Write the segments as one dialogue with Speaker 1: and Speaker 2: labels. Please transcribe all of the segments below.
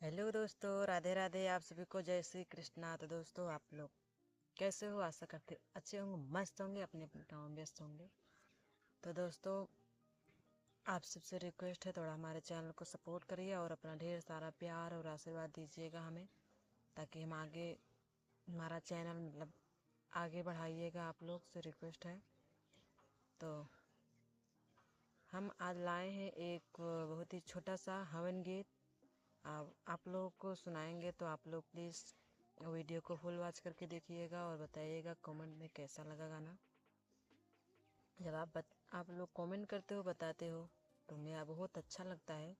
Speaker 1: Hello दोस्तों, राधे राधे। आप सभी को जय श्री कृष्णा। तो दोस्तों, आप लोग कैसे हो? आशा करते अच्छे होंगे, मस्त होंगे, अपने अपने काम में व्यस्त होंगे। तो दोस्तों, आप सबसे रिक्वेस्ट है, थोड़ा हमारे चैनल को सपोर्ट करिए और अपना ढेर सारा प्यार और आशीर्वाद दीजिएगा हमें, ताकि हम आगे हमारा चैनल आगे बढ़ाइएगा। आप लोग से रिक्वेस्ट है। तो हम आज लाए हैं एक बहुत ही छोटा सा हवन गीत। आप लोगों को सुनाएंगे, तो आप लोग प्लीज़ वीडियो को फुल वॉच करके देखिएगा और बताइएगा कमेंट में कैसा लगा गाना। जब आप लोग कमेंट करते हो, बताते हो, तो मेरा बहुत अच्छा लगता है।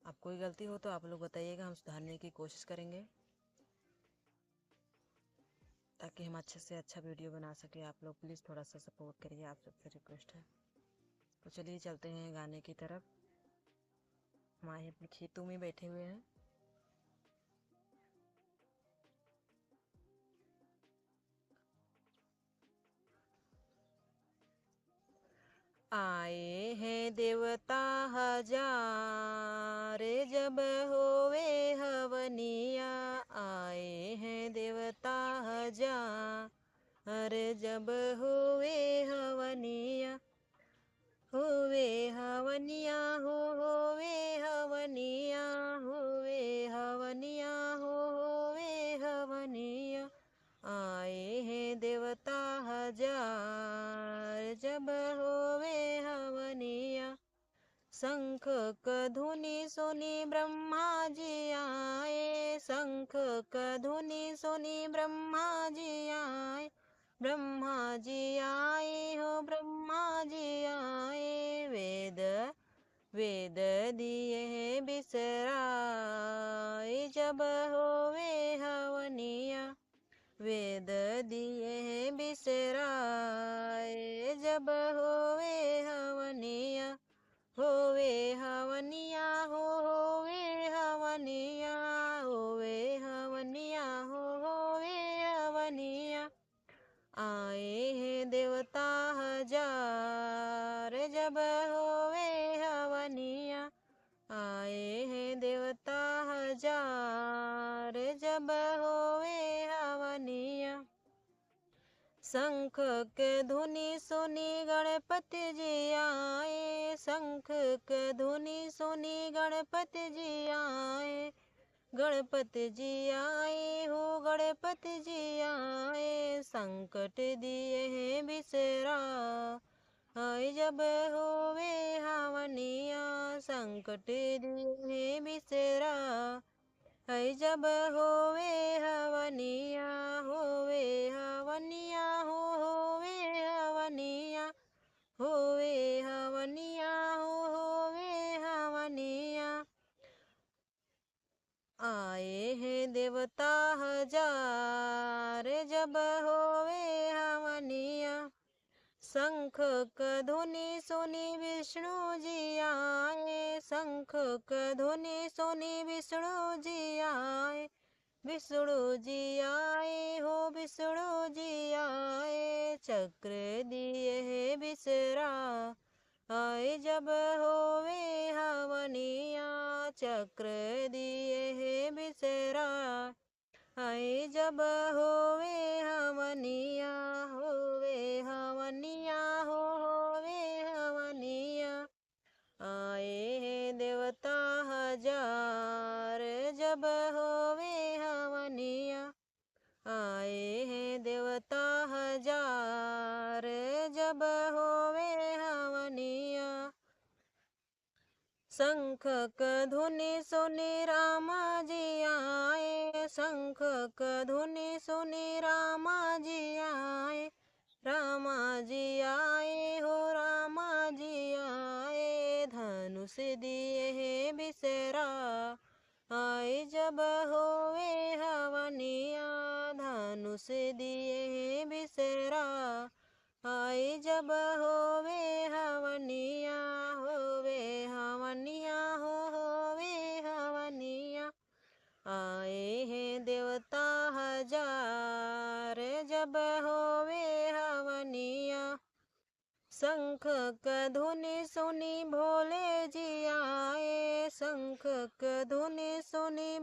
Speaker 1: आप कोई गलती हो तो आप लोग बताइएगा, हम सुधारने की कोशिश करेंगे, ताकि हम अच्छे से अच्छा वीडियो बना सके। आप लोग प्लीज़ थोड़ा सा सपोर्ट करिए, आप सबसे रिक्वेस्ट है। तो चलिए चलते हैं गाने की तरफ। हमारे अपने खेतों में बैठे हुए हैं। आए हैं देवता हजार, जब होवे हवनिया। आए हैं देवता हजार, जब होवे हवनिया। होवे हवनिया होवे हवनिया, होवे हवनिया होवे हवनिया। आए हैं देवता हजार, जब होवे हवनिया। शंख क धुनि सुनि ब्रह्मा जी आए, शंख क धुनि सुनि ब्रह्मा जी आए। ब्रह्मा जी आए हो, ब्रह्मा जी आए। वेद वेद दिए बिसराए, जब होवे हवनिया। वेद दिए बिसराए, जब होवे हवनिया। होवे हवनिया होवे हवनिया, होवे हवनिया होवे हवनिया। आए हैं देवता हजार, जब होवे हवनिया। आए हैं देवता हजार, जब होवे हवनिया। शंख के धुनि सुनि गणपति जी आए, शंख के धुनि सुनि गणपति जी आए। गणपति जी आए हो, गणपति जी आए। संकट दिए हैं बिसरा आए, जब होवे हवनिया। संकट दिए हैं बिसरा है, जब होवे हवनिया। होवे हवनिया होवे हवनिया, होवे हवनिया होवे हवनिया। आए हैं देवता हजार, जब होवे हवनिया। शंख क धुनि सुनि विष्णु जी आए, शंख क धुनि सुनि विष्णु जी आए। विष्णु जी आए हो, विष्णु जी आए। चक्र दिए है बिसरा आए, जब होवे हवनिया। चक्र दिए है बिसरा आए, जब होवे हवनिया। होवे हवनिया होवे हवनिया। आए हैं देवता हजार, जब होवे हवनिया। आए हैं देवता हजार, जब होवे हवनिया। शंख क धुनि सुनि रामा जी आए, शंख क धुनि सुनि रामा जी आए। रामा जी आए हो, रामा जी आए। धनुष दिए हैं बिसरा आए, जब होवे हवनिया। धनुष दिए हैं बिसरा आए, जब होवे हवनिया। होवे हवनिया होवे हवनिया। आए हैं देवता हजार, जब होवे हवनिया। शंख क धुनि सुनि भोले जी आए, शंख क धुनि सुनि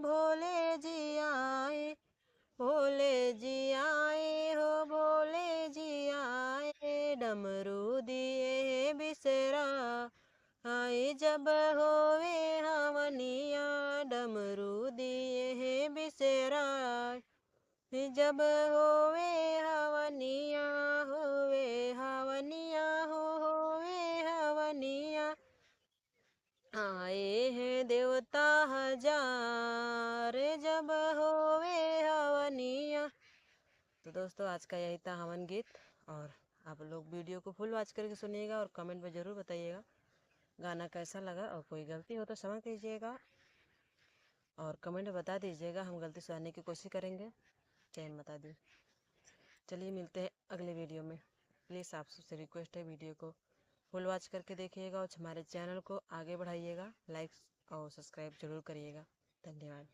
Speaker 1: जब होवे हवनिया होवे हवनिया होवे हवनिया, आए हैं देवता हजार जब होवे हवनिया। तो दोस्तों आज का यही था हवन गीत, और आप लोग वीडियो को फुल वॉच करके सुनिएगा और कमेंट में ज़रूर बताइएगा गाना कैसा लगा, और कोई गलती हो तो क्षमा कीजिएगा और कमेंट में बता दीजिएगा, हम गलती सुधारने की कोशिश करेंगे। जय माता दी। चलिए मिलते हैं अगले वीडियो में। प्लीज़ आप सबसे रिक्वेस्ट है वीडियो को फुल वॉच करके देखिएगा और हमारे चैनल को आगे बढ़ाइएगा, लाइक और सब्सक्राइब जरूर करिएगा। धन्यवाद।